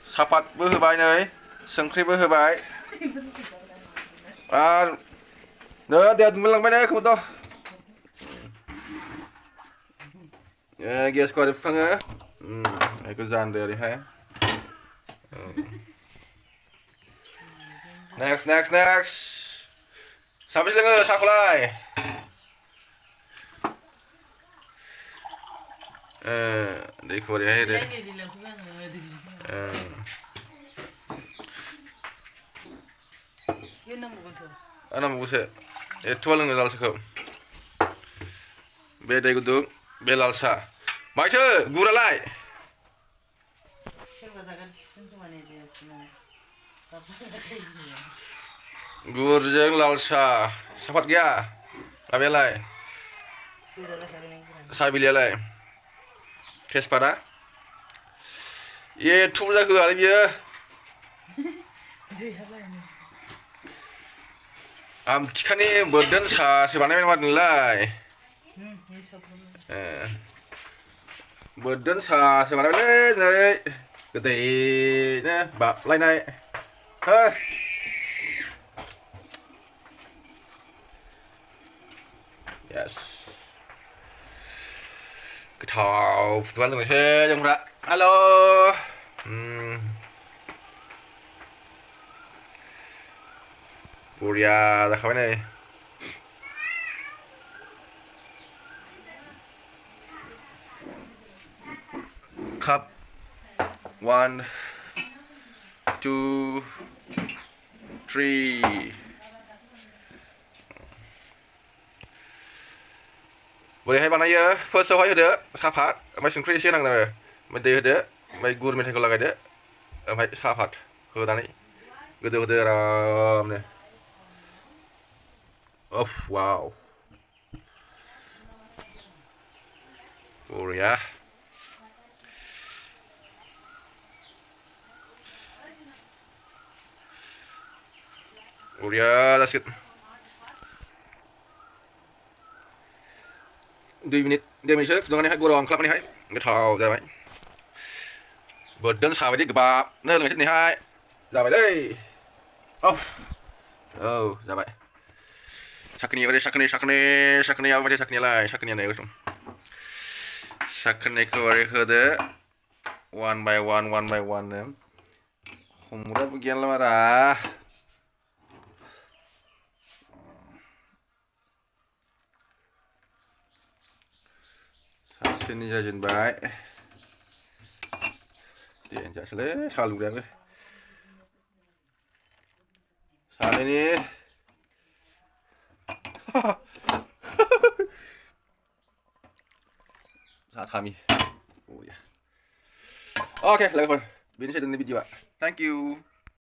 सापातबो होबाय नै संख्रिबो होबाय आरो दैया दुंलांबाय नै खोमोद' गेसखौ ओरै फुखाङो बेखौ जानदो ओरैहाय next साबेसे लोङो साहाखौलाय दैखौ ओरैहाय होदो नांबावगौसो एथ'आ लोङो लाल साहाखौ बे दै गुदुं बे लाल साहा माथो गुरालाय गुरजों लाल साहा सापात गैया माबायालाय साहा बिलाइयालाय तेजपातआ एथ' बुरजा होआलै बियो आमथिखानि बोरदोन साहासो बानायबाय नामा नोंलाय बोरदोन साहासो बानायबायलै दिनै गोदैनो बाबलायनाय yes गोथाव फुदुंना लोंनोसै जोंफ्रा हेल' बरिया जाखाबाय नै cup 1 2 3 बोरैहाय बानायो फार्स्टआवहाय होदो साहापात ओमफ्राय संख्रि एसे होनांगोन आरो ओमफ्राय दै होदो ओमफ्राय गुर मेथाइखौ लागायदो ओमफ्राय साहापात होनानै गोदौ होदो आरामनो अफ वाव बरिया बरिया जासिगोन 2 मिनिटसो फुदुंनानैहाय गरम खालामनानैहाय गोथाव जाबाय बोरदोन साहा बायदि गोबाबनो लोंनोसै दिनैहाय जाबायलै औ जाबाय साखनि बायदि साखनिया बायदि साखनियालाय साखनिया नै गुसुं साखनिखौ ओरै होदो 1 by 1 नो हमग्राबो गैयाला बारा सासेनि जाजेनबाय देनजारसोलै साहा लोंग्रायाबो सानैनि साथामि अके लोगोफोर बेनोसै दिनैनि भिडिअ'आ थेंक इउ